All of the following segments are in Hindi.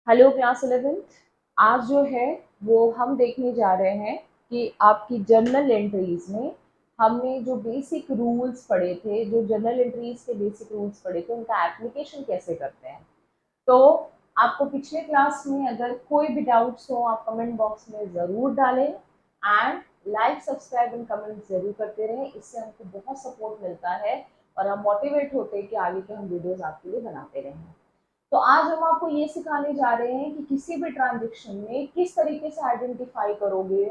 Hello class 11th। आज जो है वो हम देखने जा रहे हैं कि आपकी जर्नल एंट्रीज में हमने जो बेसिक रूल्स पढ़े थे, जो जर्नल एंट्रीज के बेसिक रूल्स पढ़े थे, उनका एप्लीकेशन कैसे करते हैं। तो आपको पिछले क्लास में अगर कोई भी डाउट्स हो आप कमेंट बॉक्स में ज़रूर डालें and like subscribe and comment ज़रूर करते रहें। इससे हमको बहुत सपोर्ट मिलता है और हम मोटिवेट होते हैं कि आगे के हम वीडियोज़ आपके लिए बनाते रहें। तो आज हम आपको ये सिखाने जा रहे हैं कि किसी भी ट्रांजेक्शन में किस तरीके से आइडेंटिफाई करोगे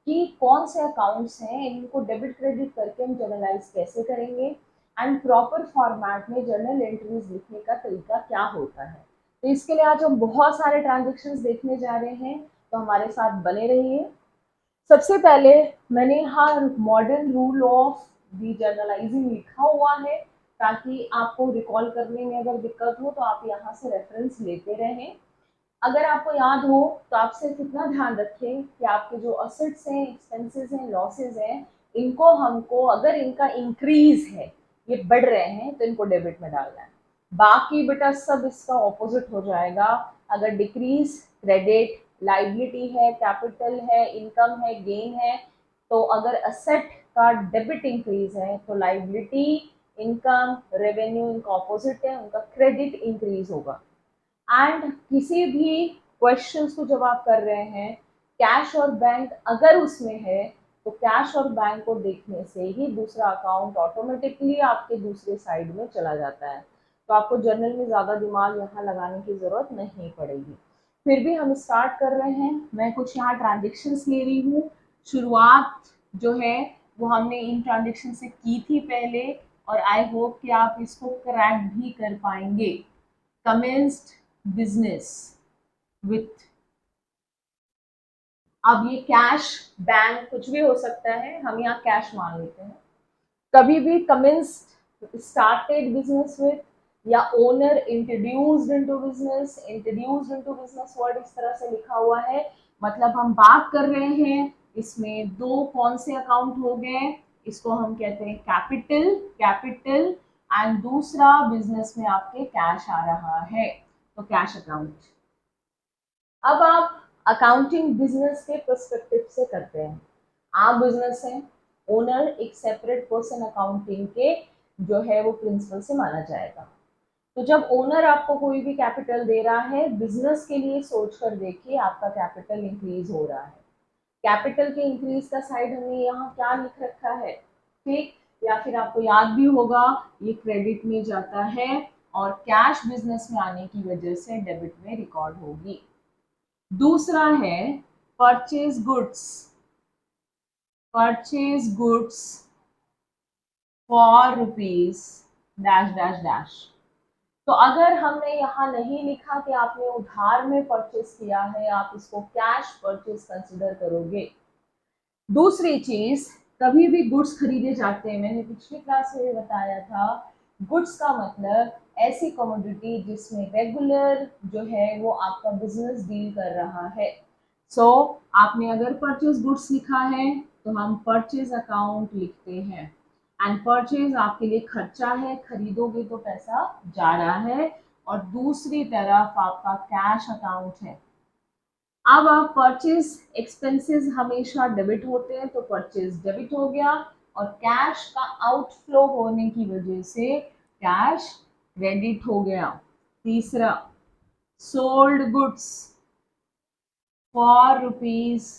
कि कौन से अकाउंट्स हैं, इनको डेबिट क्रेडिट करके हम जर्नलाइज कैसे करेंगे एंड प्रॉपर फॉर्मेट में जर्नल एंट्रीज लिखने का तरीका क्या होता है। तो इसके लिए आज हम बहुत सारे ट्रांजेक्शन्स देखने जा रहे हैं, तो हमारे साथ बने रहिए। सबसे पहले मैंने यहाँ modern rule of the journalising लिखा हुआ है, ताकि आपको रिकॉल करने में अगर दिक्कत हो तो आप यहाँ से रेफरेंस लेते रहें। अगर आपको याद हो तो आप सिर्फ इतना ध्यान रखें कि आपके जो असेट्स हैं, एक्सपेंसेस हैं, लॉसेज हैं, इनको हमको अगर इनका इंक्रीज है, ये बढ़ रहे हैं, तो इनको डेबिट में डालना है। बाकी बेटा सब इसका ऑपोजिट हो जाएगा। अगर डिक्रीज क्रेडिट, लाइबिलिटी है, कैपिटल है, इनकम है, गेन है, तो अगर असेट का डेबिट इंक्रीज है तो लाइबिलिटी, इनकम, रेवेन्यू इनका ऑपोजिट है, उनका क्रेडिट इंक्रीज होगा। एंड किसी भी क्वेश्चंस को जब आप कर रहे हैं, कैश और बैंक अगर उसमें है, तो कैश और बैंक को देखने से ही दूसरा अकाउंट ऑटोमेटिकली आपके दूसरे साइड में चला जाता है। तो आपको जर्नल में ज़्यादा दिमाग यहाँ लगाने की ज़रूरत नहीं पड़ेगी। फिर भी हम स्टार्ट कर रहे हैं। मैं कुछ यहाँ ट्रांजेक्शन्स ले रही हूँ। शुरुआत जो है वो हमने इन ट्रांजेक्शन से की थी पहले, और आई होप कि आप इसको क्रैक भी कर पाएंगे। कमेंस्ड बिजनेस विथ, अब ये कैश, बैंक कुछ भी हो सकता है, हम यहाँ कैश मान लेते हैं। कभी भी कमेंस्ड स्टार्टेड बिजनेस विथ, या owner introduced into business word इस तरह से लिखा हुआ है, मतलब हम बात कर रहे हैं इसमें दो कौन से अकाउंट हो गए। इसको हम कहते हैं कैपिटल, कैपिटल, एंड दूसरा बिजनेस में आपके कैश आ रहा है, तो कैश अकाउंट। अब आप अकाउंटिंग बिजनेस के पर्सपेक्टिव से करते हैं। आप बिजनेस हैं, ओनर एक सेपरेट पर्सन अकाउंटिंग के जो है वो प्रिंसिपल से माना जाएगा। तो जब ओनर आपको कोई भी कैपिटल दे रहा है, बिजनेस के लिए सोच कर देखिए आपका कैपिटल इंक्रीज हो रहा है। कैपिटल के इंक्रीज का साइड हमने यहाँ क्या लिख रखा है, ठीक, या फिर आपको याद भी होगा ये क्रेडिट में जाता है और कैश बिजनेस में आने की वजह से डेबिट में रिकॉर्ड होगी। दूसरा है purchase goods, purchase goods for rupees dash dash dash. तो अगर हमने यहाँ नहीं लिखा कि आपने उधार में परचेज किया है, आप इसको कैश परचेज कंसिडर करोगे। दूसरी चीज, कभी भी गुड्स खरीदे जाते हैं, मैंने पिछली क्लास में भी बताया था, गुड्स का मतलब ऐसी कमोडिटी जिसमें रेगुलर जो है वो आपका बिजनेस डील कर रहा है। सो आपने अगर परचेज गुड्स लिखा है तो हम परचेज अकाउंट लिखते हैं, एंड परचेज आपके लिए खर्चा है, खरीदोगे तो पैसा जा रहा है, और दूसरी तरफ आपका कैश अकाउंट है। अब आप परचेज एक्सपेंसेस हमेशा डेबिट होते हैं, तो परचेज डेबिट हो गया, और कैश का आउटफ्लो होने की वजह से कैश क्रेडिट हो गया। तीसरा, सोल्ड गुड्स फॉर रुपीज।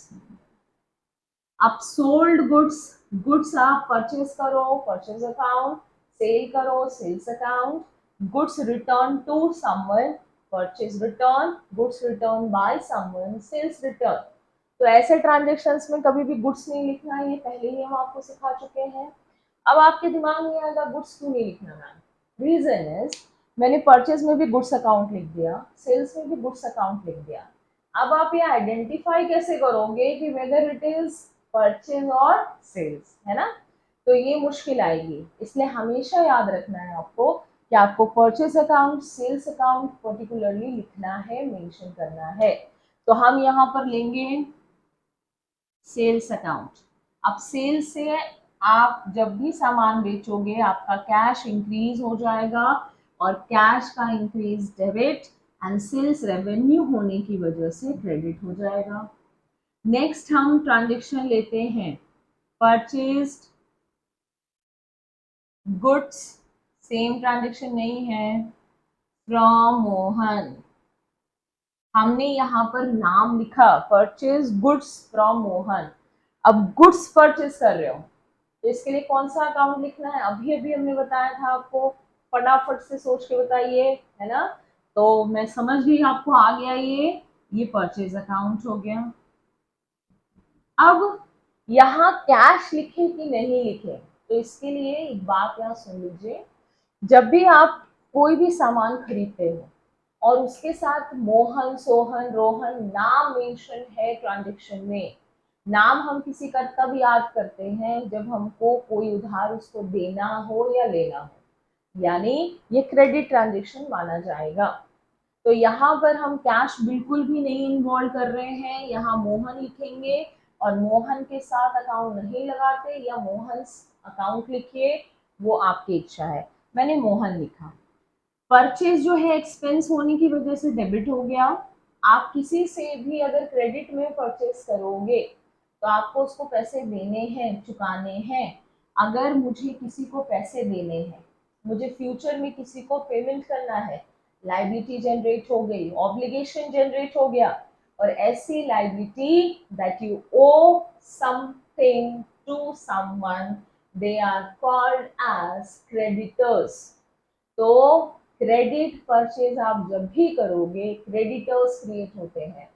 अब सोल्ड गुड्स, गुड्स आप परचेज करो परचेज अकाउंट, सेल करो sales account, goods return to someone, purchase return, goods return by someone, sales return. तो ऐसे ट्रांजेक्शन्स में कभी भी गुड्स नहीं लिखना है, ये पहले ही हम आपको सिखा चुके हैं। अब आपके दिमाग में आएगा गुड्स क्यों नहीं लिखना मैम। रीजन इज, मैंने परचेज में भी गुड्स अकाउंट लिख दिया, सेल्स में भी गुड्स अकाउंट लिख दिया। अब आप ये आइडेंटिफाई कैसे करोगे कि वेदर इट इज परचेज और सेल्स, है ना। तो ये मुश्किल आएगी, इसलिए हमेशा याद रखना है आपको कि आपको purchase account, sales account particularly लिखना है, मेंशन करना है। तो हम यहाँ पर लेंगे सेल्स अकाउंट। अब सेल्स से आप जब भी सामान बेचोगे आपका कैश इंक्रीज हो जाएगा, और कैश का increase debit, and sales revenue होने की वजह से क्रेडिट हो जाएगा। नेक्स्ट हम ट्रांजेक्शन लेते हैं परचेज्ड गुड्स, सेम ट्रांजेक्शन नहीं है, फ्रॉम मोहन। हमने यहाँ पर नाम लिखा परचेज गुड्स फ्रॉम मोहन। अब गुड्स परचेज कर रहे हो तो इसके लिए कौन सा अकाउंट लिखना है, अभी अभी हमने बताया था आपको, फटाफट से सोच के बताइए, है ना। तो मैं समझ गई आपको आ गया ये परचेज अकाउंट हो गया। अब यहाँ कैश लिखे कि नहीं लिखे, तो इसके लिए एक बात यहाँ सुन लीजिए। जब भी आप कोई भी सामान खरीदते हो और उसके साथ मोहन, सोहन, रोहन नाम मेंशन है ट्रांजेक्शन में, नाम हम किसी का तब याद करते हैं जब हमको कोई उधार उसको देना हो या लेना हो, यानी ये क्रेडिट ट्रांजेक्शन माना जाएगा। तो यहाँ पर हम कैश बिल्कुल भी नहीं इन्वॉल्व कर रहे हैं, यहाँ मोहन लिखेंगे और मोहन के साथ अकाउंट नहीं लगाते, या मोहन अकाउंट लिखिए, वो आपकी इच्छा है। मैंने मोहन लिखा। परचेज जो है एक्सपेंस होने की वजह से डेबिट हो गया। आप किसी से भी अगर क्रेडिट में परचेज करोगे तो आपको उसको पैसे देने हैं, चुकाने हैं। अगर मुझे किसी को पैसे देने हैं, मुझे फ्यूचर में किसी को पेमेंट करना है, लायबिलिटी जनरेट हो गई, ऑब्लिगेशन जनरेट हो गया, और ऐसी liability that you owe something to someone, they are called as creditors. तो क्रेडिट परचेज आप जब भी करोगे क्रेडिटर्स क्रिएट होते हैं,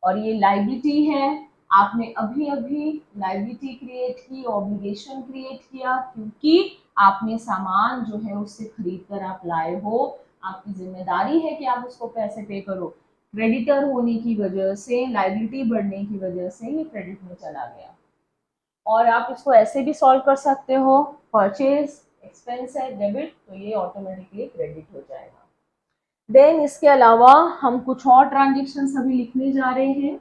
और ये लायबिलिटी है। आपने अभी अभी लायबिलिटी क्रिएट की, ऑब्लिगेशन क्रिएट किया, क्योंकि आपने सामान जो है उससे खरीद कर आप लाए हो, आपकी जिम्मेदारी है कि आप उसको पैसे पे करो। क्रेडिटर होने की वजह से, लायबिलिटी बढ़ने की वजह से ये क्रेडिट में चला गया। और आप इसको ऐसे भी सॉल्व कर सकते हो, परचेज एक्सपेंस है, डेबिट, तो ये ऑटोमेटिकली क्रेडिट हो जाएगा। देन इसके अलावा हम कुछ और ट्रांजेक्शन अभी लिखने जा रहे हैं।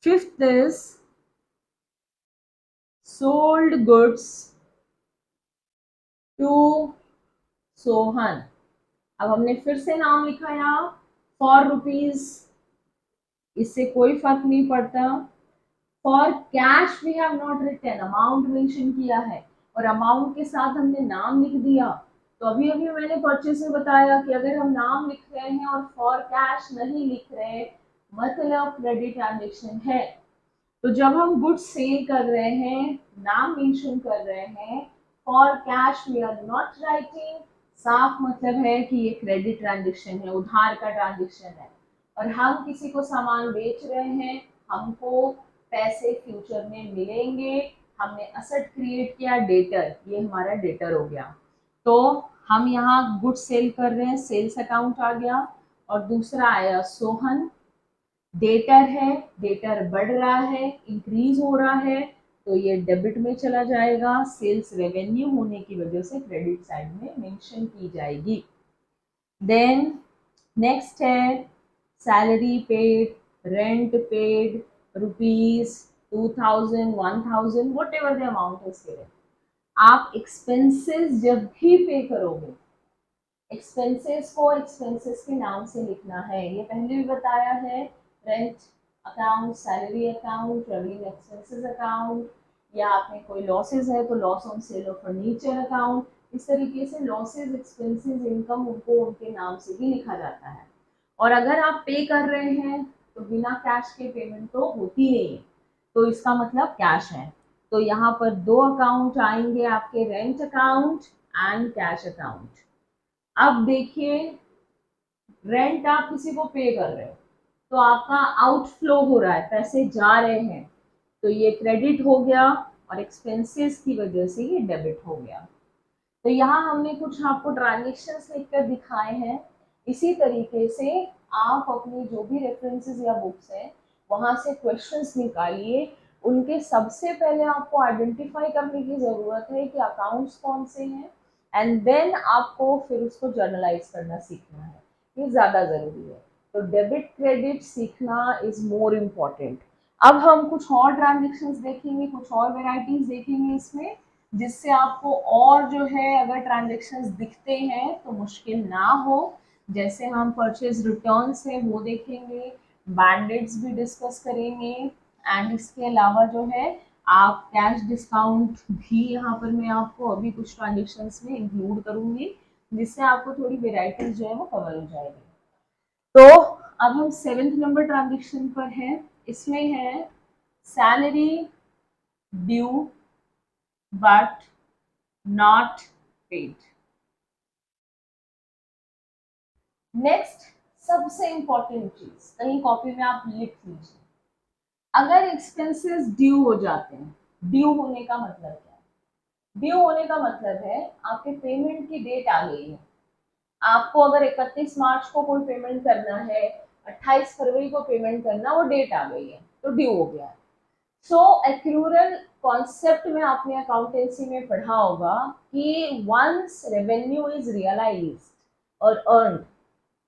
Fifth is sold goods to Sohan. अब हमने फिर से नाम लिखा यहाँ फॉर रुपीज, इससे कोई फर्क नहीं पड़ता। For cash we have not written, amount mention किया है और अमाउंट के साथ हमने नाम लिख दिया। तो अभी अभी मैंने परचेज में बताया कि अगर हम नाम लिख रहे हैं और फॉर कैश नहीं लिख रहे, मतलब क्रेडिट ट्रांजेक्शन है। तो जब हम गुड्स सेल कर रहे हैं, नाम मेंशन कर रहे हैं, for cash we are not writing, साफ मतलब है कि ये क्रेडिट ट्रांजेक्शन है, उधार का ट्रांजेक्शन है। और हम किसी को सामान बेच रहे हैं, हमको पैसे फ्यूचर में मिलेंगे, हमने असेट क्रिएट किया डेटर, ये हमारा डेटर हो गया। तो हम यहाँ गुड्स सेल कर रहे हैं, सेल्स अकाउंट आ गया। और दूसरा आया सोहन, डेटर है, डेटर बढ़ रहा है, इंक्रीज हो रहा है, तो ये डेबिट में चला जाएगा। सेल्स रेवेन्यू होने की वजह से क्रेडिट साइड में मेंशन की जाएगी। देन नेक्स्ट है salary paid, rent paid, rupees 2000, 1000, what ever the amount is given. आप एक्सपेंसेस जब भी पे करोगे, एक्सपेंसेस को एक्सपेंसेस के नाम से लिखना है, ये पहले भी बताया है। Rent account, salary account, travelling expenses account, या आपने कोई लॉसेस है तो loss on sale of furniture account. इस तरीके से लॉसेस, एक्सपेंसेस, इनकम, उनको उनके नाम से ही लिखा जाता है। और अगर आप पे कर रहे हैं तो बिना कैश के पेमेंट तो होती नहीं है, तो इसका मतलब कैश है। तो यहाँ पर दो अकाउंट आएंगे आपके, rent account and cash account. अब देखिए, रेंट आप किसी को पे कर रहे हो तो आपका आउटफ्लो हो रहा है, पैसे जा रहे हैं, तो ये क्रेडिट हो गया, और एक्सपेंसेस की वजह से ये डेबिट हो गया। तो यहाँ हमने कुछ आपको ट्रांजेक्शन्स लिखकर दिखाए हैं। इसी तरीके से आप अपनी जो भी रेफरेंसेस या बुक्स हैं वहाँ से क्वेश्चंस निकालिए। उनके सबसे पहले आपको आइडेंटिफाई करने की ज़रूरत है कि अकाउंट्स कौन से हैं, एंड देन आपको फिर उसको जर्नलाइज करना सीखना है, ये ज़्यादा ज़रूरी है। तो डेबिट क्रेडिट सीखना इज़ मोर इम्पॉर्टेंट। अब हम कुछ और ट्रांजेक्शन्स देखेंगे, कुछ और वेराइटीज़ देखेंगे इसमें, जिससे आपको और जो है अगर ट्रांजेक्शन्स दिखते हैं तो मुश्किल ना हो। जैसे हम परचेज रिटर्न्स है वो देखेंगे, बैंडेड्स भी डिस्कस करेंगे, एंड इसके अलावा जो है आप कैश डिस्काउंट भी यहाँ पर मैं आपको अभी कुछ ट्रांजेक्शन्स में इंक्लूड करूँगी, जिससे आपको थोड़ी वेराइटीज जो है वो कवर हो जाएगी। तो अब हम 7th नंबर ट्रांजेक्शन पर हैं। इसमें है salary due but not paid. Next सबसे इंपॉर्टेंट चीज, कहीं कॉपी में आप लिख लीजिए, अगर एक्सपेंसेस ड्यू हो जाते हैं, ड्यू होने का मतलब क्या है? ड्यू होने का मतलब है आपके पेमेंट की डेट आ गई है, आपको अगर 31 मार्च को कोई पेमेंट करना है, 28 फरवरी को पेमेंट करना, वो डेट आ गई है तो ड्यू हो गया है। सो एक्रूरल कॉन्सेप्ट में आपने अकाउंटेंसी में पढ़ा होगा कि वंस रेवेन्यू इज रियलाइज्ड और अर्नड,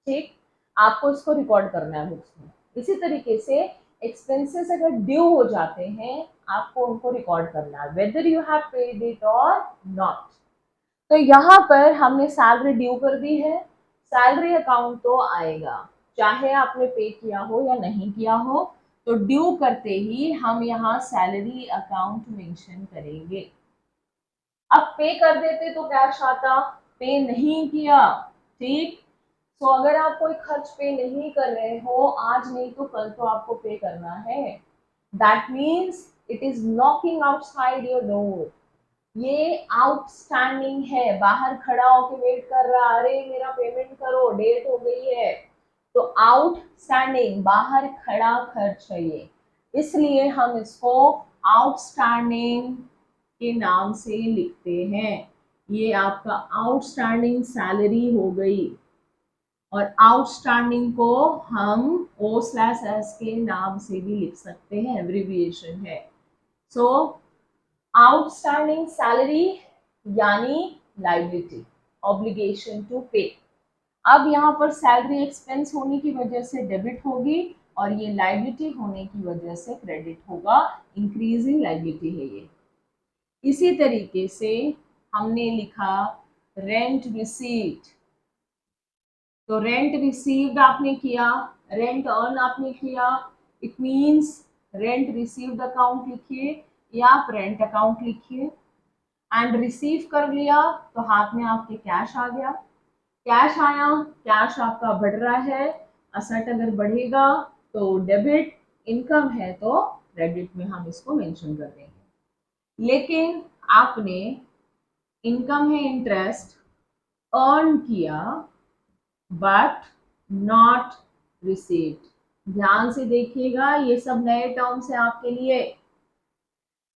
ठीक, आपको इसको रिकॉर्ड करना है बुक्स में। इसी तरीके से एक्सपेंसेस अगर ड्यू हो जाते हैं, आपको उनको रिकॉर्ड करना है, whether you have paid it और नॉट। तो यहाँ पर हमने सैलरी ड्यू कर दी है, सैलरी अकाउंट तो आएगा, चाहे आपने पे किया हो या नहीं किया हो, तो ड्यू करते ही हम यहाँ सैलरी अकाउंट मेंशन करेंगे। अब पे कर देते तो कैश आता, पे नहीं किया, ठीक, तो अगर आप कोई खर्च पे नहीं कर रहे हो, आज नहीं तो कल तो आपको पे करना है, that means it is knocking outside your door, ये आउटस्टैंडिंग है, बाहर खड़ा होके वेट कर रहा, अरे मेरा पेमेंट करो, डेट हो गई है। तो आउटस्टैंडिंग, बाहर खड़ा खर्च है ये, इसलिए हम इसको आउटस्टैंडिंग के नाम से लिखते हैं। ये आपका आउटस्टैंडिंग सैलरी हो गई, और आउटस्टैंडिंग को हम O/S के नाम से भी लिख सकते हैं, एब्रिविएशन है। सो आउटस्टैंडिंग सैलरी यानी लाइबिलिटी, ऑब्लिगेशन टू पे। अब यहाँ पर सैलरी एक्सपेंस होने की वजह से डेबिट होगी, और ये लाइबिलिटी होने की वजह से क्रेडिट होगा, इंक्रीजिंग लाइबिलिटी है ये। इसी तरीके से हमने लिखा रेंट रिसीव्ड, तो रेंट रिसीव्ड आपने किया, रेंट अर्न आपने किया, it means rent received account लिखिए या आप रेंट अकाउंट लिखिए। एंड रिसीव कर लिया तो हाथ में आपके कैश आ गया, कैश आया, कैश आपका बढ़ रहा है, असेट अगर बढ़ेगा तो डेबिट, इनकम है तो क्रेडिट में हम इसको मेंशन कर देंगे। लेकिन आपने, इनकम है इंटरेस्ट, अर्न किया बट नॉट रिसीव्ड, ध्यान से देखिएगा, ये सब नए टर्म्स है आपके लिए।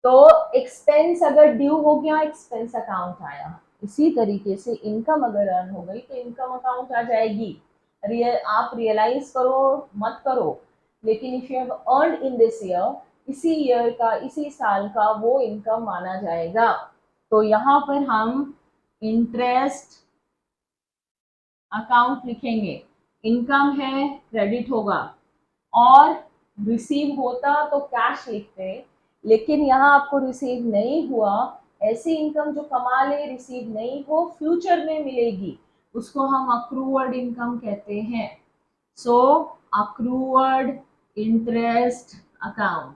तो एक्सपेंस अगर ड्यू हो गया, एक्सपेंस अकाउंट आया, इसी तरीके से इनकम अगर अर्न हो गई तो इनकम अकाउंट आ जाएगी। आप रियलाइज करो मत करो, लेकिन if you have earned in this year, इसी ईयर का, इसी साल का वो इनकम माना जाएगा। तो यहाँ पर हम इंटरेस्ट अकाउंट लिखेंगे, इनकम है क्रेडिट होगा, और रिसीव होता तो कैश लिखते, लेकिन यहाँ आपको रिसीव नहीं हुआ, ऐसी इनकम जो कमा ले रिसीव नहीं हो, फ्यूचर में मिलेगी, उसको हम अक्रूवर्ड इनकम कहते हैं। So accrued interest account,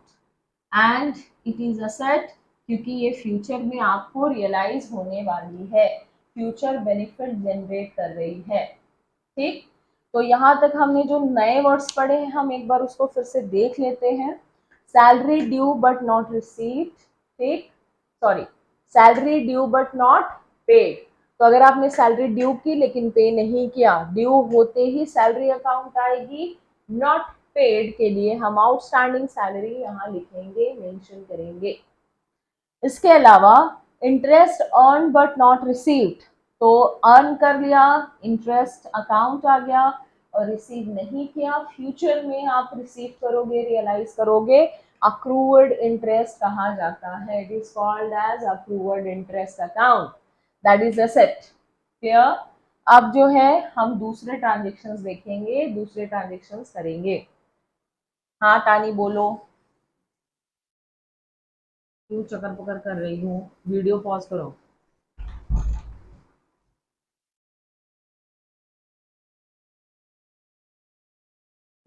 and it is asset, क्योंकि ये फ्यूचर में आपको रियलाइज होने वाली है, फ्यूचर बेनिफिट जनरेट कर रही है, ठीक। तो यहाँ तक हमने जो नए वर्ड्स पढ़े हैं, हम एक बार उसको फिर से देख लेते हैं। Salary due but not received, ठीक, sorry, salary due but not paid. तो अगर आपने सैलरी ड्यू की लेकिन पे नहीं किया, ड्यू होते ही सैलरी अकाउंट आएगी, नॉट पेड के लिए हम आउटस्टैंडिंग सैलरी यहाँ लिखेंगे, मेंशन करेंगे। इसके अलावा interest earn but not received, तो अर्न कर लिया, इंटरेस्ट अकाउंट आ गया, और रिसीव नहीं किया, फ्यूचर में आप रिसीव करोगे, रियलाइज करोगे, अक्रूवर्ड इंटरेस्ट कहा जाता है, it is called as accrued interest account, that is asset, clear. अब जो है हम दूसरे ट्रांजेक्शन्स देखेंगे, दूसरे ट्रांजेक्शन्स करेंगे। हाँ तानी बोलो, क्यों चक्कर पकड़ कर रही हूँ, वीडियो पॉज करो।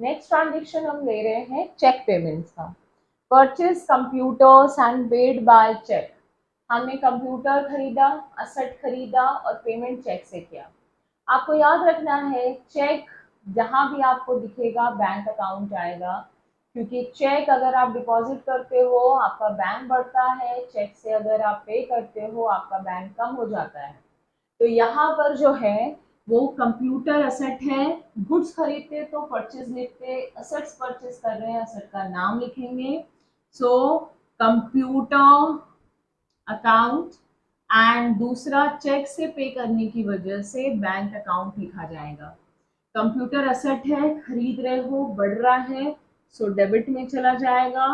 नेक्स्ट ट्रांजेक्शन हम ले रहे हैं चेक पेमेंट्स का। Purchase computers and paid by cheque. हमने कंप्यूटर खरीदा, असेट खरीदा और पेमेंट चेक से किया। आपको याद रखना है चेक जहां भी आपको दिखेगा बैंक अकाउंट आएगा, क्योंकि चेक अगर आप डिपॉजिट करते हो आपका बैंक बढ़ता है, चेक से अगर आप पे करते हो आपका बैंक कम हो जाता है। तो यहाँ पर जो है वो कंप्यूटर असेट है। गुड्स खरीदते तो परचेज लिखते, असेट्स परचेज कर रहे हैं असेट का नाम लिखेंगे। सो कंप्यूटर अकाउंट एंड दूसरा चेक से पे करने की वजह से बैंक अकाउंट लिखा जाएगा। कंप्यूटर असेट है, खरीद रहे हो, बढ़ रहा है, सो डेबिट में चला जाएगा।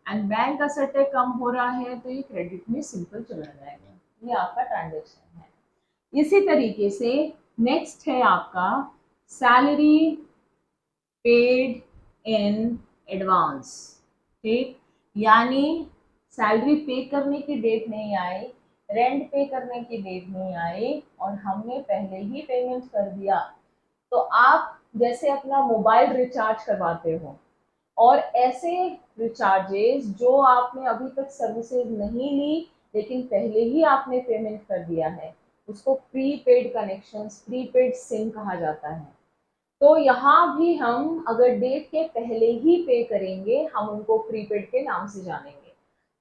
एंड बैंक असेट है, कम हो रहा है, तो ये क्रेडिट में सिंपल चला जाएगा। ये आपका ट्रांजेक्शन है। इसी तरीके से नेक्स्ट है आपका सैलरी पेड इन एडवांस। ठीक, यानी सैलरी पे करने की डेट नहीं आई, रेंट पे करने की डेट नहीं आई और हमने पहले ही पेमेंट कर दिया। तो आप जैसे अपना मोबाइल रिचार्ज करवाते हो और ऐसे रिचार्जेस जो आपने अभी तक सर्विसेज नहीं ली लेकिन पहले ही आपने पेमेंट कर दिया है, उसको प्रीपेड कनेक्शंस, प्रीपेड सिम कहा जाता है। तो यहाँ भी हम अगर डेट के पहले ही पे करेंगे हम उनको प्रीपेड के नाम से जानेंगे।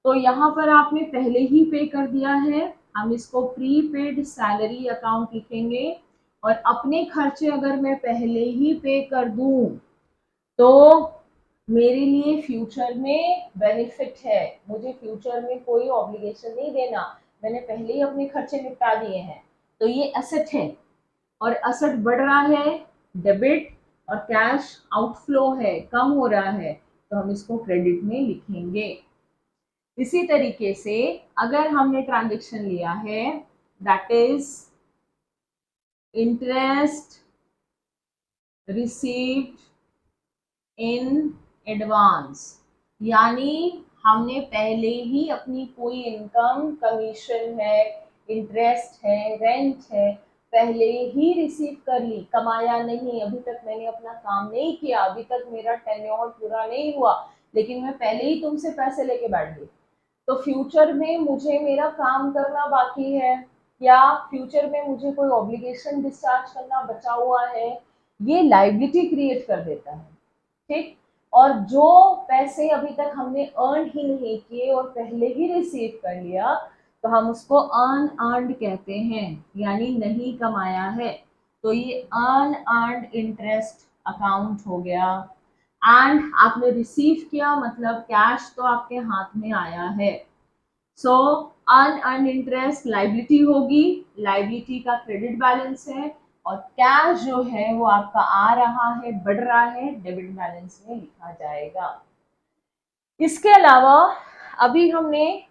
तो यहाँ पर आपने पहले ही पे कर दिया है, हम इसको प्रीपेड सैलरी अकाउंट लिखेंगे। और अपने खर्चे अगर मैं पहले ही पे कर दूं तो मेरे लिए फ्यूचर में बेनिफिट है, मुझे फ्यूचर में कोई ऑब्लिगेशन नहीं देना, मैंने पहले ही अपने खर्चे निपटा दिए हैं। तो ये एसेट है और एसेट बढ़ रहा है, डेबिट, और कैश आउटफ्लो है, कम हो रहा है, तो हम इसको क्रेडिट में लिखेंगे। इसी तरीके से अगर हमने ट्रांजेक्शन लिया है that is interest received in advance, यानी हमने पहले ही अपनी कोई इनकम, कमीशन है, इंटरेस्ट है, रेंट है, पहले ही रिसीव कर ली, कमाया नहीं, अभी तक मैंने अपना काम नहीं किया, अभी तक मेरा टेन्योर पूरा नहीं हुआ, लेकिन मैं पहले ही तुमसे पैसे लेके बैठ गई। तो फ्यूचर में मुझे मेरा काम करना बाकी है या फ्यूचर में मुझे कोई ऑब्लिगेशन डिस्चार्ज करना बचा हुआ है, ये लाइबिलिटी क्रिएट कर देता है। ठीक, और जो पैसे अभी तक हमने अर्न ही नहीं किए और पहले ही रिसीव कर लिया तो हम उसको अनअर्न्ड कहते हैं, यानी नहीं कमाया है। तो ये अनअर्न्ड इंटरेस्ट अकाउंट हो गया। एंड आपने रिसीव किया मतलब कैश तो आपके हाथ में आया है। सो अनअर्न्ड इंटरेस्ट लाइबिलिटी होगी, लाइबिलिटी का क्रेडिट बैलेंस है, और कैश जो है वो आपका आ रहा है, बढ़ रहा है, डेबिट बैलेंस में लिखा जाएगा। इसके अलावा अभी हमने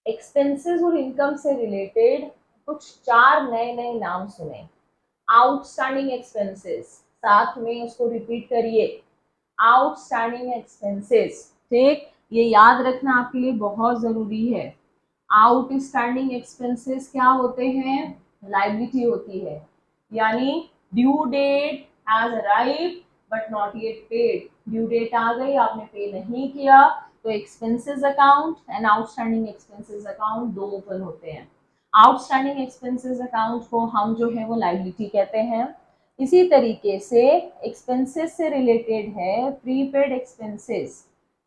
एक्सपेंसेस और इनकम से रिलेटेड कुछ 4 नए नए नाम सुने। आउटस्टैंडिंग एक्सपेंसेस, साथ में उसको रिपीट करिए, आउटस्टैंडिंग एक्सपेंसेस। ठीक, ये याद रखना आपके लिए बहुत जरूरी है। आउटस्टैंडिंग एक्सपेंसेस क्या होते हैं? लाइबिलिटी होती है, यानी due date has arrived but not yet paid, due date आ गई आपने पे नहीं किया, तो expenses account and outstanding expenses account दो ओपन होते हैं। आउटस्टैंडिंग एक्सपेंसेस अकाउंट को हम जो है वो लाइबिलिटी कहते हैं। इसी तरीके से एक्सपेंसेस से रिलेटेड है प्रीपेड एक्सपेंसेस।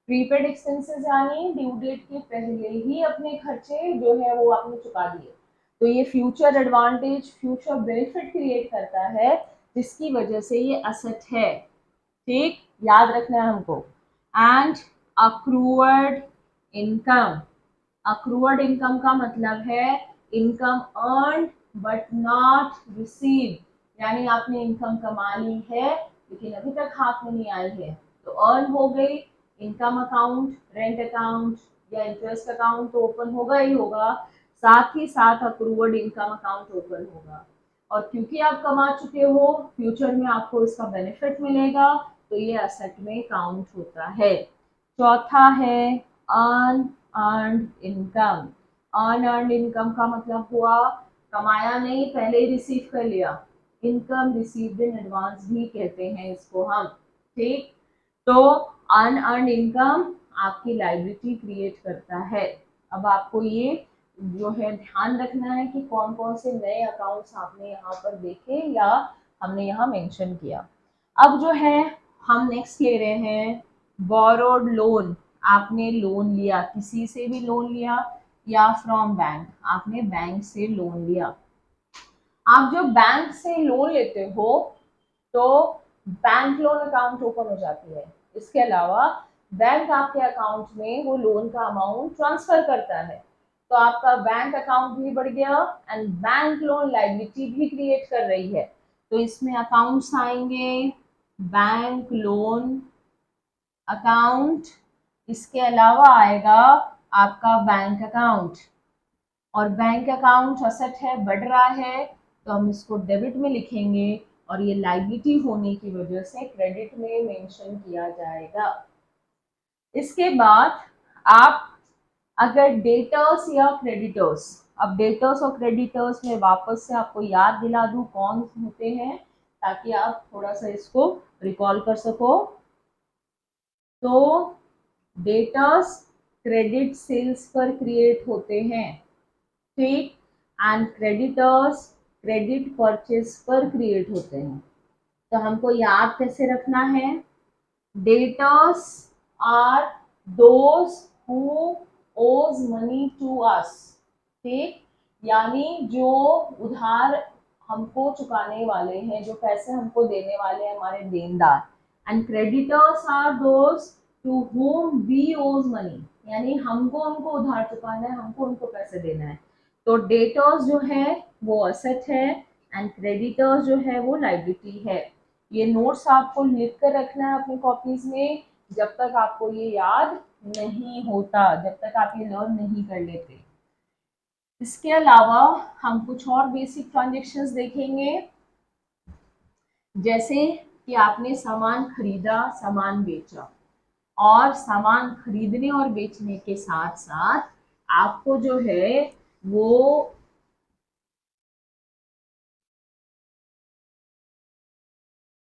प्रीपेड एक्सपेंसेस यानी ड्यू डेट के पहले ही अपने खर्चे जो है वो आपने चुका दिए, तो ये future advantage, future benefit create करता है, जिसकी वजह से ये असेट है। ठीक, याद रखना है हमको। एंड अक्रूअर्ड इनकम, अक्रूअर्ड इनकम का मतलब है income earn but not receive, यानी आपने इनकम कमा ली है लेकिन अभी तक हाथ में नहीं आई है, तो अर्न हो गई, इनकम अकाउंट, रेंट अकाउंट या इंटरेस्ट अकाउंट तो ओपन होगा ही होगा, साथ ही साथ अक्रूवर्ड इनकम अकाउंट ओपन होगा। और क्योंकि आप कमा चुके हो, फ्यूचर में आपको इसका बेनिफिट मिलेगा, तो ये असेट में काउंट होता है। चौथा है अनअर्न्ड इनकम। अनअर्न्ड इनकम का मतलब हुआ कमाया नहीं, पहले ही रिसीव कर लिया, इनकम रिसीव्ड इन एडवांस भी कहते हैं इसको हम। ठीक। तो अनअर्न्ड इनकम आपकी लायबिलिटी क्रिएट करता है। अब आपको ये जो है ध्यान रखना है कि कौन कौन से नए अकाउंट्स आपने यहाँ पर देखे या हमने यहाँ मेंशन किया। अब जो है हम नेक्स्ट ले रहे हैं बोरोड लोन। आपने लोन लिया, किसी से भी लोन लिया या फ्रॉम बैंक, आपने बैंक से लोन लिया। आप जो बैंक से लोन लेते हो तो बैंक लोन अकाउंट ओपन हो जाती है। इसके अलावा बैंक आपके अकाउंट में वो लोन का अमाउंट ट्रांसफर करता है, तो आपका बैंक अकाउंट भी बढ़ गया एंड बैंक लोन लायबिलिटी भी क्रिएट कर रही है। तो इसमें अकाउंट्स आएंगे बैंक लोन अकाउंट, इसके अलावा आएगा आपका बैंक अकाउंट। और बैंक अकाउंट असेट है, बढ़ रहा है, तो हम इसको डेबिट में लिखेंगे और ये लायबिलिटी होने की वजह से क्रेडिट में मेंशन किया जाएगा। इसके बाद आप अगर डेटर्स या क्रेडिटर्स, अब डेटर्स और क्रेडिटर्स में वापस से आपको याद दिला दूं कौन होते हैं ताकि आप थोड़ा सा इसको रिकॉल कर सको। तो डेटर्स क्रेडिट सेल्स पर क्रिएट होते हैं, ठीक, एंड क्रेडिटर्स क्रेडिट परचेस पर क्रिएट होते हैं। तो हमको याद कैसे रखना है, debtors are those who owes money to us, ठीक, यानी जो उधार हमको चुकाने वाले हैं, जो पैसे हमको देने वाले हैं, हमारे देनदार। And creditors are those to whom we owes money, यानी हमको उनको उधार चुकाना है, हमको उनको पैसे देना है। तो डेटर्स जो है वो असेट है एंड क्रेडिटर्स जो है वो लायबिलिटी है। ये नोट्स आपको लिख कर रखना है अपनी कॉपीज में, जब तक आपको ये याद नहीं होता, जब तक आप ये लर्न नहीं कर लेते। इसके अलावा हम कुछ और बेसिक ट्रांजेक्शन्स देखेंगे, जैसे कि आपने सामान खरीदा, सामान बेचा, और सामान खरीदने और बेचने के साथ साथ आपको जो है वो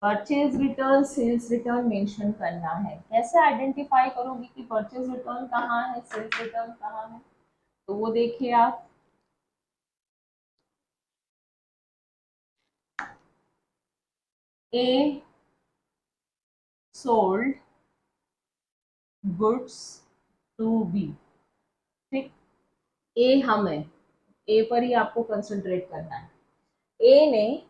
purchase return, sales return mention करना है। कैसे आइडेंटिफाई करोगे कि परचेज रिटर्न कहाँ है, सेल्स रिटर्न कहाँ है? तो वो देखिए आप, A sold goods to B, ठीक, ए हम है, ए पर ही आपको कंसंट्रेट करना है। ए ने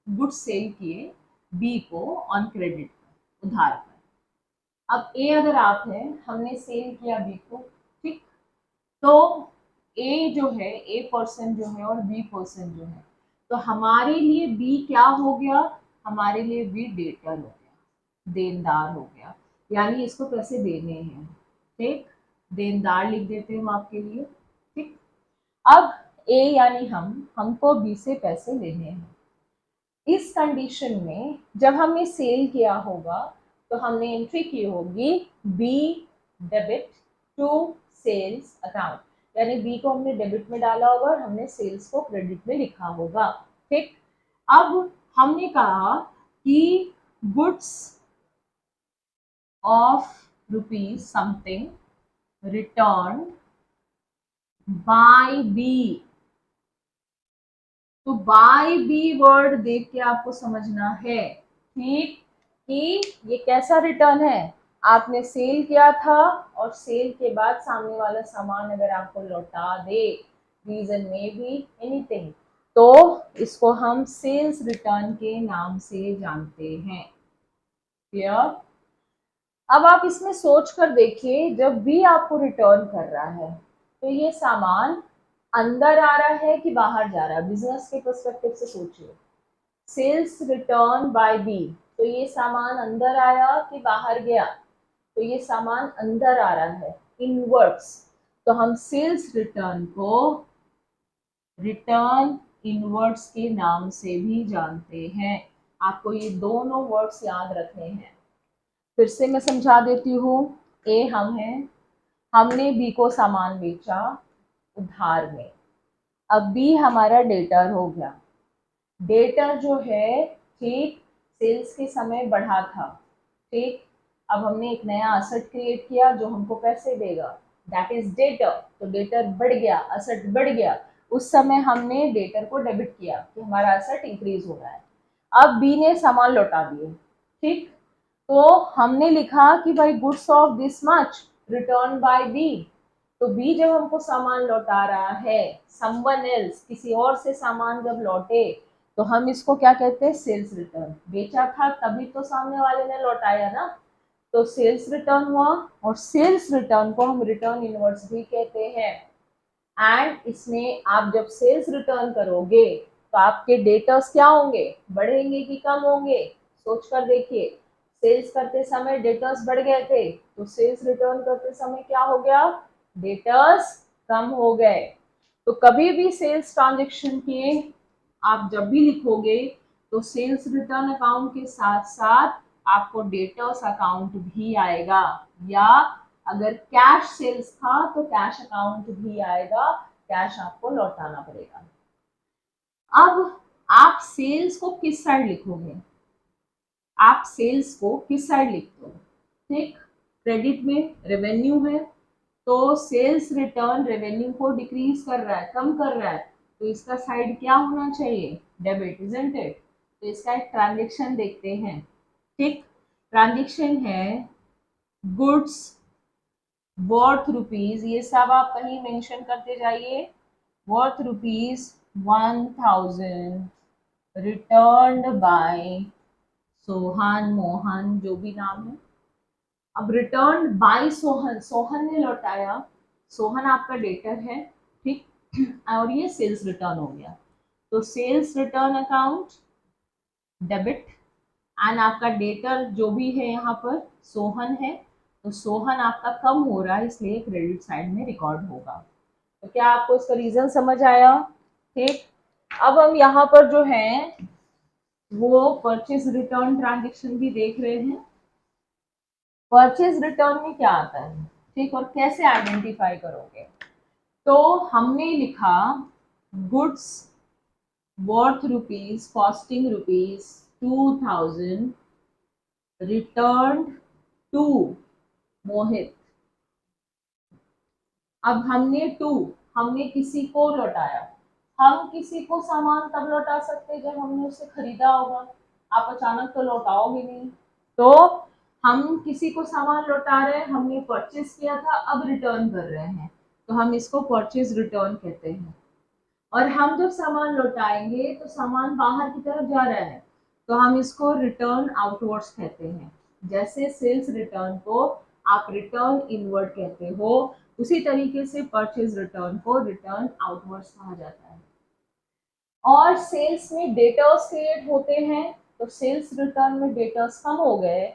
गुड्स सेल किए बी को ऑन क्रेडिट पर, उधार पर। अब ए अगर आप हैं, हमने सेल किया बी को, ठीक, तो ए जो है, ए पर्सन जो है और बी पर्सन जो है, तो हमारे लिए बी क्या हो गया, हमारे लिए बी डेटर हो गया, देनदार हो गया, यानी इसको पैसे देने हैं, ठीक, देनदार लिख देते हैं हम आपके लिए, ठीक। अब ए यानी हमको बी से पैसे लेने हैं। इस कंडीशन में जब हमने सेल किया होगा तो हमने एंट्री की होगी B debit to sales account, यानी बी को हमने डेबिट में डाला होगा और हमने सेल्स को क्रेडिट में लिखा होगा, ठीक। अब हमने कहा कि goods of rupees something return by B, तो बाय बी वर्ड देख के आपको समझना है, ठीक, कि ये कैसा रिटर्न है। आपने सेल किया था और सेल के बाद सामने वाला सामान अगर आपको लौटा दे, रीजन में भी एनीथिंग, तो इसको हम सेल्स रिटर्न के नाम से जानते हैं। क्लियर? अब आप इसमें सोच कर देखिए, जब भी आपको रिटर्न कर रहा है तो ये सामान अंदर आ रहा है कि बाहर जा रहा है, बिजनेस के पर्सपेक्टिव से सोचिए। सेल्स रिटर्न बाय बी, तो ये सामान अंदर आया कि बाहर गया, तो ये सामान अंदर आ रहा है, इनवर्ड्स, तो हम सेल्स रिटर्न को रिटर्न इनवर्ड्स के नाम से भी जानते हैं। आपको ये दोनों वर्ड्स याद रखने हैं। फिर से मैं समझा देती हूँ, ए हम हैं, हमने बी को सामान बेचा उधार में, अब बी हमारा डेटर हो गया। डेटर जो है, ठीक, सेल्स के समय बढ़ा था, ठीक, अब हमने एक नया असेट क्रिएट किया जो हमको पैसे देगा, दैट इज डेटर। तो डेटर बढ़ गया, असेट बढ़ गया, उस समय हमने डेटर को डेबिट किया कि हमारा असेट इंक्रीज हो रहा है। अब बी ने सामान लौटा दिए, ठीक, तो हमने लिखा कि भाई goods of this much return by B. तो बी जब हमको सामान लौटा रहा है, समवन एल्स, किसी और से सामान जब लौटे, तो हम इसको क्या कहते हैं, सेल्स रिटर्न। बेचा था तभी तो सामने वाले ने लौटाया ना, तो सेल्स रिटर्न हुआ। और सेल्स रिटर्न को हम रिटर्न इनवर्स भी कहते हैं। एंड इसमें आप जब सेल्स रिटर्न करोगे तो आपके डेटर्स क्या होंगे, बढ़ेंगे कि कम होंगे, सोच कर देखिए। सेल्स करते समय डेटर्स बढ़ गए थे, तो सेल्स रिटर्न करते समय क्या हो गया, डेटर्स कम हो गए। तो कभी भी सेल्स ट्रांजेक्शन के आप जब भी लिखोगे तो सेल्स रिटर्न अकाउंट के साथ साथ आपको डेटर्स अकाउंट भी आएगा, या अगर कैश सेल्स था तो कैश अकाउंट भी आएगा, कैश आपको लौटाना पड़ेगा। अब आप सेल्स को किस साइड लिखोगे, आप सेल्स को किस साइड लिखते हो, ठीक, क्रेडिट में रेवेन्यू है, तो सेल्स रिटर्न रेवेन्यू को डिक्रीज कर रहा है, कम कर रहा है, तो इसका साइड क्या होना चाहिए, डेबिट, इजंट इट। तो इसका एक ट्रांजेक्शन देखते हैं, ठीक, ट्रांजेक्शन है गुड्स वर्थ रुपीज, ये सब आप कहीं मेंशन करते जाइए, worth rupees 1000 returned by Sohan, Mohan, जो भी नाम है। अब रिटर्न बाय सोहन, सोहन ने लौटाया, सोहन आपका डेटर है, ठीक, और ये सेल्स रिटर्न हो गया, तो sales return account debit, and आपका डेटर जो भी है यहाँ पर सोहन है, तो सोहन आपका कम हो रहा है, इसलिए क्रेडिट साइड में रिकॉर्ड होगा। तो क्या आपको इसका रीजन समझ आया, ठीक। अब हम यहाँ पर जो है वो परचेज रिटर्न ट्रांजेक्शन भी देख रहे हैं। परचेज रिटर्न में क्या आता है, ठीक, और कैसे आइडेंटिफाई करोगे। तो हमने लिखा goods worth rupees costing rupees 2000 return to Mohit. अब हमने किसी को लौटाया, हम किसी को सामान तब लौटा सकते हैं जब हमने उसे खरीदा होगा, आप अचानक तो लौटाओगे नहीं। तो हम किसी को सामान लौटा रहे हैं, हमने परचेज किया था, अब रिटर्न कर रहे हैं, तो हम इसको परचेज रिटर्न कहते हैं। और हम जब सामान लौटाएंगे तो सामान बाहर की तरफ जा रहा है, तो हम इसको रिटर्न आउटवर्ड्स कहते हैं। जैसे सेल्स रिटर्न को आप रिटर्न इनवर्ड कहते हो, उसी तरीके से परचेज रिटर्न को रिटर्न आउटवर्ड्स कहा जाता है। और सेल्स में डेटर्स क्रिएट होते हैं, तो सेल्स रिटर्न में डेटर्स कम हो गए,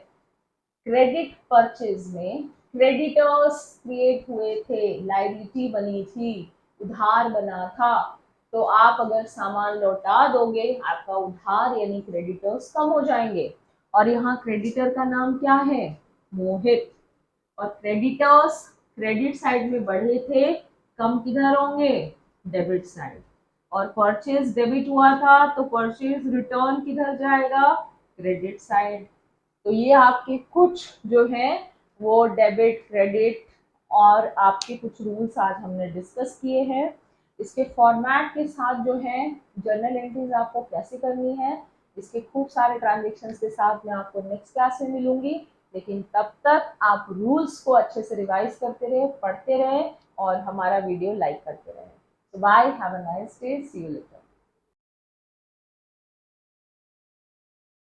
क्रेडिट परचेज में क्रेडिटर्स क्रिएट हुए थे, लायबिलिटी बनी थी, उधार बना था, तो आप अगर सामान लौटा दोगे आपका उधार यानी क्रेडिटर्स कम हो जाएंगे। और यहाँ क्रेडिटर का नाम क्या है, मोहित। और क्रेडिटर्स क्रेडिट साइड में बढ़े थे, कम किधर होंगे, डेबिट साइड। और परचेज डेबिट हुआ था, तो परचेज रिटर्न किधर जाएगा, क्रेडिट साइड। तो ये आपके कुछ जो है वो डेबिट क्रेडिट और आपके कुछ रूल्स आज हमने डिस्कस किए हैं। इसके फॉर्मेट के साथ जो है जर्नल एंट्रीज आपको कैसे करनी है, इसके खूब सारे ट्रांजेक्शन्स के साथ मैं आपको नेक्स्ट क्लास में मिलूंगी। लेकिन तब तक आप रूल्स को अच्छे से रिवाइज करते रहे, पढ़ते रहे और हमारा वीडियो लाइक करते रहे। Bye, have a nice day, see you letter.